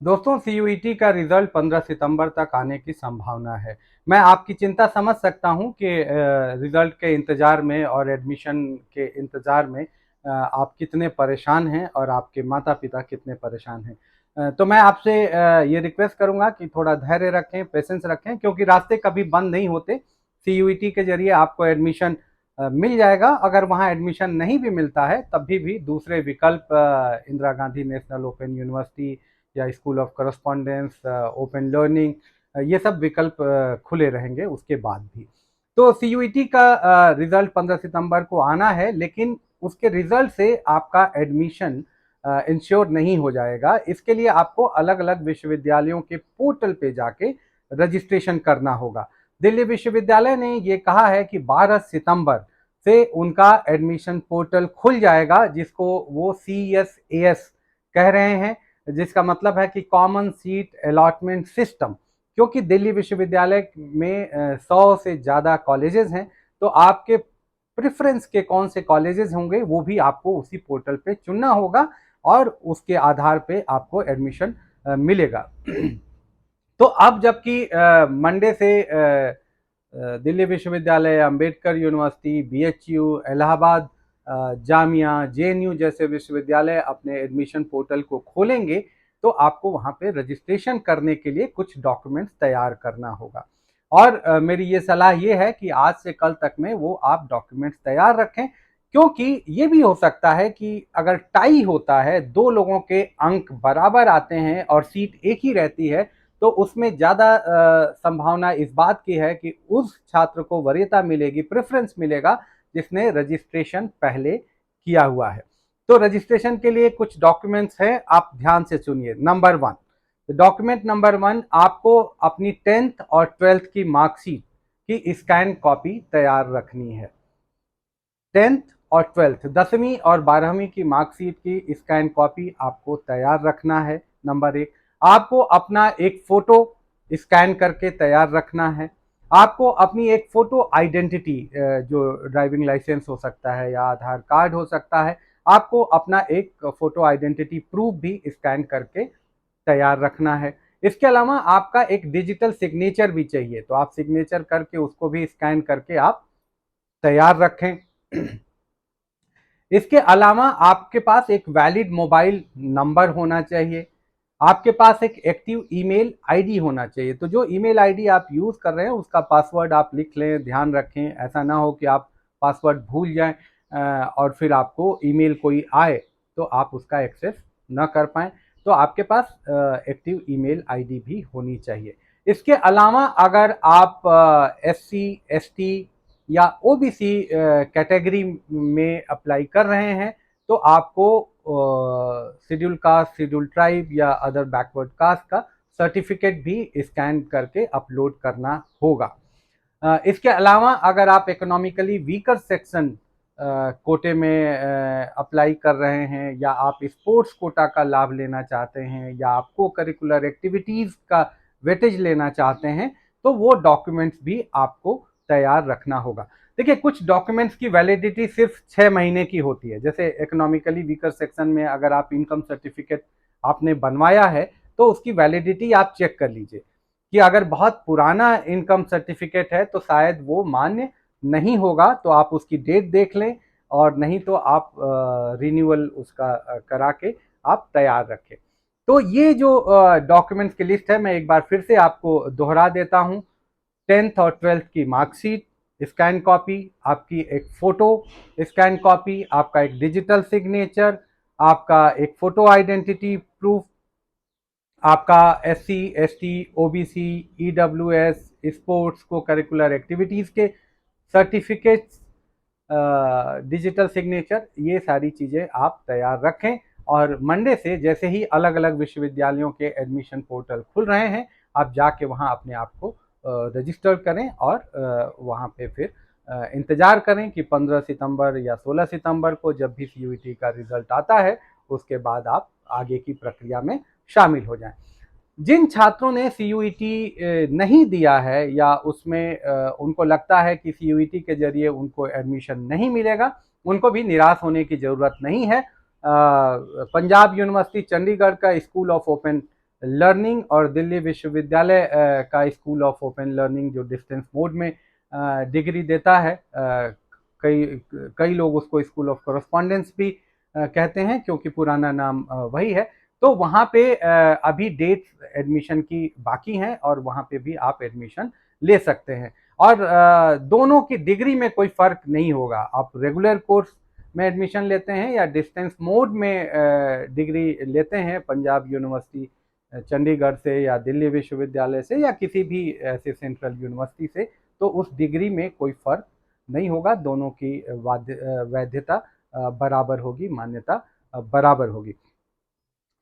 दोस्तों, सीयूईटी का रिजल्ट 15 सितंबर तक आने की संभावना है। मैं आपकी चिंता समझ सकता हूं कि रिजल्ट के इंतज़ार में और एडमिशन के इंतज़ार में आप कितने परेशान हैं और आपके माता-पिता कितने परेशान हैं। तो मैं आपसे ये रिक्वेस्ट करूंगा कि थोड़ा धैर्य रखें, पेशेंस रखें, क्योंकि रास्ते कभी बंद नहीं होते। सीयूईटी के ज़रिए आपको एडमिशन मिल जाएगा। अगर वहाँ एडमिशन नहीं भी मिलता है, तभी भी दूसरे विकल्प Indira Gandhi national open university या school of correspondence, open learning, ये सब विकल्प खुले रहेंगे उसके बाद भी। तो सीयूईटी का रिजल्ट 15 सितंबर को आना है, लेकिन उसके रिजल्ट से आपका एडमिशन इंश्योर नहीं हो जाएगा। इसके लिए आपको अलग अलग विश्वविद्यालयों के पोर्टल पे जाके रजिस्ट्रेशन करना होगा। दिल्ली विश्वविद्यालय ने ये कहा है कि 12 सितंबर से उनका एडमिशन पोर्टल खुल जाएगा, जिसको वो CSAS कह रहे हैं, जिसका मतलब है कि कॉमन सीट अलॉटमेंट सिस्टम। क्योंकि दिल्ली विश्वविद्यालय में 100 से ज़्यादा कॉलेजेस हैं, तो आपके प्रेफरेंस के कौन से कॉलेजेस होंगे वो भी आपको उसी पोर्टल पे चुनना होगा, और उसके आधार पे आपको एडमिशन मिलेगा। तो अब जबकि मंडे से दिल्ली विश्वविद्यालय, Ambedkar university, BHU, Allahabad Jamia, JNU जैसे विश्वविद्यालय अपने एडमिशन पोर्टल को खोलेंगे, तो आपको वहाँ पे रजिस्ट्रेशन करने के लिए कुछ डॉक्यूमेंट्स तैयार करना होगा। और मेरी ये सलाह ये है कि आज से कल तक में वो आप डॉक्यूमेंट्स तैयार रखें, क्योंकि ये भी हो सकता है कि अगर टाई होता है, दो लोगों के अंक बराबर आते हैं और सीट एक ही रहती है, तो उसमें ज़्यादा संभावना इस बात की है कि उस छात्र को वरीयता मिलेगी, प्रेफरेंस मिलेगा, जिसने रजिस्ट्रेशन पहले किया हुआ है। तो रजिस्ट्रेशन के लिए कुछ डॉक्यूमेंट्स हैं, आप ध्यान से सुनिए। Number one, document number one, आपको अपनी 10th और 12th की मार्कशीट की स्कैन कॉपी तैयार रखनी है। 10th और 12th, 10वीं और 12वीं की मार्कशीट की स्कैन कॉपी आपको तैयार रखना है। नंबर एक, आपको अपना एक फोटो स्कैन करके तैयार रखना है। आपको अपनी एक फोटो आइडेंटिटी, जो ड्राइविंग लाइसेंस हो सकता है या आधार कार्ड हो सकता है, आपको अपना एक फोटो आइडेंटिटी प्रूफ भी स्कैन करके तैयार रखना है। इसके अलावा आपका एक डिजिटल सिग्नेचर भी चाहिए, तो आप सिग्नेचर करके उसको भी स्कैन करके आप तैयार रखें। इसके अलावा आपके पास एक वैलिड मोबाइल नंबर होना चाहिए। आपके पास एक एक्टिव ईमेल आईडी होना चाहिए। तो जो ईमेल आईडी आप यूज़ कर रहे हैं उसका पासवर्ड आप लिख लें, ध्यान रखें। ऐसा ना हो कि आप पासवर्ड भूल जाएं और फिर आपको ईमेल कोई आए तो आप उसका एक्सेस ना कर पाएँ। तो आपके पास एक्टिव ईमेल आईडी भी होनी चाहिए। इसके अलावा अगर आप SC, ST या OBC कैटेगरी में अप्लाई कर रहे हैं, तो आपको शेड्यूल कास्ट, शेड्यूल ट्राइब या अदर बैकवर्ड कास्ट का सर्टिफिकेट भी स्कैन करके अपलोड करना होगा। इसके अलावा अगर आप इकोनॉमिकली वीकर सेक्शन कोटे में अप्लाई कर रहे हैं, या आप स्पोर्ट्स कोटा का लाभ लेना चाहते हैं, या आप को करिकुलर एक्टिविटीज़ का वेटेज लेना चाहते हैं, तो वो डॉक्यूमेंट्स भी आपको तैयार रखना होगा। देखिए, कुछ डॉक्यूमेंट्स की वैलिडिटी सिर्फ 6 महीने की होती है। जैसे इकोनॉमिकली वीकर सेक्शन में अगर आप इनकम सर्टिफिकेट आपने बनवाया है, तो उसकी वैलिडिटी आप चेक कर लीजिए कि अगर बहुत पुराना इनकम सर्टिफिकेट है तो शायद वो मान्य नहीं होगा। तो आप उसकी डेट देख लें, और नहीं तो आप रिन्यूअल उसका करा के आप तैयार रखें। तो ये जो डॉक्यूमेंट्स की लिस्ट है, मैं एक बार फिर से आपको दोहरा देता हूँ। 10th और 12th की मार्कशीट स्कैन कॉपी, आपकी एक फोटो स्कैन कॉपी, आपका एक डिजिटल सिग्नेचर, आपका एक फोटो आइडेंटिटी प्रूफ, आपका SC, ST, OBC, EWS, sports को करिकुलर एक्टिविटीज़ के सर्टिफिकेट्स, डिजिटल सिग्नेचर, ये सारी चीज़ें आप तैयार रखें। और मंडे से जैसे ही अलग अलग विश्वविद्यालयों के एडमिशन पोर्टल खुल रहे हैं, आप जाके वहाँ अपने आप को रजिस्टर करें, और वहाँ पे फिर इंतज़ार करें कि 15 सितंबर या 16 सितंबर को जब भी CUET का रिजल्ट आता है, उसके बाद आप आगे की प्रक्रिया में शामिल हो जाएं। जिन छात्रों ने CUET नहीं दिया है, या उसमें उनको लगता है कि CUET के जरिए उनको एडमिशन नहीं मिलेगा, उनको भी निराश होने की ज़रूरत नहीं है। पंजाब यूनिवर्सिटी चंडीगढ़ का स्कूल ऑफ ओपन लर्निंग और दिल्ली विश्वविद्यालय का स्कूल ऑफ ओपन लर्निंग जो डिस्टेंस मोड में डिग्री देता है, कई कई लोग उसको स्कूल ऑफ कॉरेस्पॉन्डेंस भी कहते हैं क्योंकि पुराना नाम वही है। तो वहाँ पे अभी डेट एडमिशन की बाकी हैं और वहाँ पे भी आप एडमिशन ले सकते हैं। और दोनों की डिग्री में कोई फ़र्क नहीं होगा, आप रेगुलर कोर्स में एडमिशन लेते हैं या डिस्टेंस मोड में डिग्री लेते हैं पंजाब यूनिवर्सिटी चंडीगढ़ से या दिल्ली विश्वविद्यालय से या किसी भी ऐसे सेंट्रल यूनिवर्सिटी से, तो उस डिग्री में कोई फ़र्क नहीं होगा। दोनों की वैधता बराबर होगी, मान्यता बराबर होगी।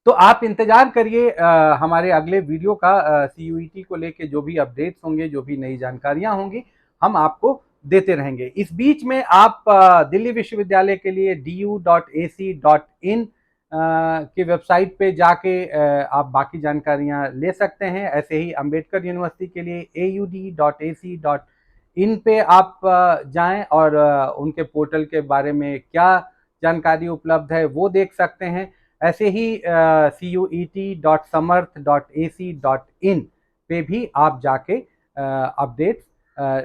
तो आप इंतजार करिए हमारे अगले वीडियो का, सीयूईटी को लेके जो भी अपडेट्स होंगे, जो भी नई जानकारियां होंगी, हम आपको देते रहेंगे। इस बीच में आप दिल्ली विश्वविद्यालय के लिए du.ac.in की वेबसाइट पे जाके आप बाकी जानकारियां ले सकते हैं। ऐसे ही अंबेडकर यूनिवर्सिटी के लिए aud.ac.in पे आप जाएं और उनके पोर्टल के बारे में क्या जानकारी उपलब्ध है वो देख सकते हैं। ऐसे ही cuet.samarth.ac.in पे भी आप जाके अपडेट्स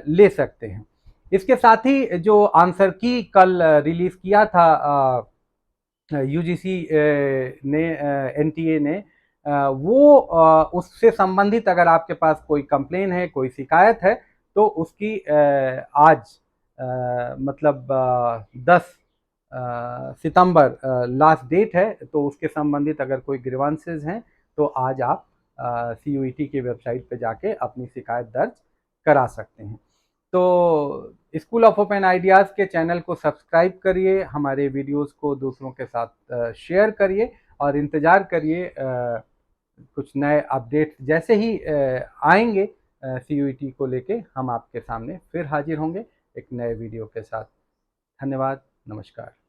ले सकते हैं। इसके साथ ही जो आंसर की कल रिलीज किया था यूजीसी ने, एनटीए ने, वो उससे संबंधित अगर आपके पास कोई कंप्लेन है, कोई शिकायत है, तो उसकी आज मतलब 10 सितंबर लास्ट डेट है। तो उसके संबंधित अगर कोई ग्रीवांसेस हैं तो आज आप सीयूईटी की वेबसाइट पे जाके अपनी शिकायत दर्ज करा सकते हैं। तो स्कूल ऑफ ओपन आइडियाज़ के चैनल को सब्सक्राइब करिए, हमारे वीडियोस को दूसरों के साथ शेयर करिए और इंतज़ार करिए कुछ नए अपडेट्स जैसे ही आएंगे सीयूईटी को लेके हम आपके सामने फिर हाजिर होंगे एक नए वीडियो के साथ। धन्यवाद, नमस्कार।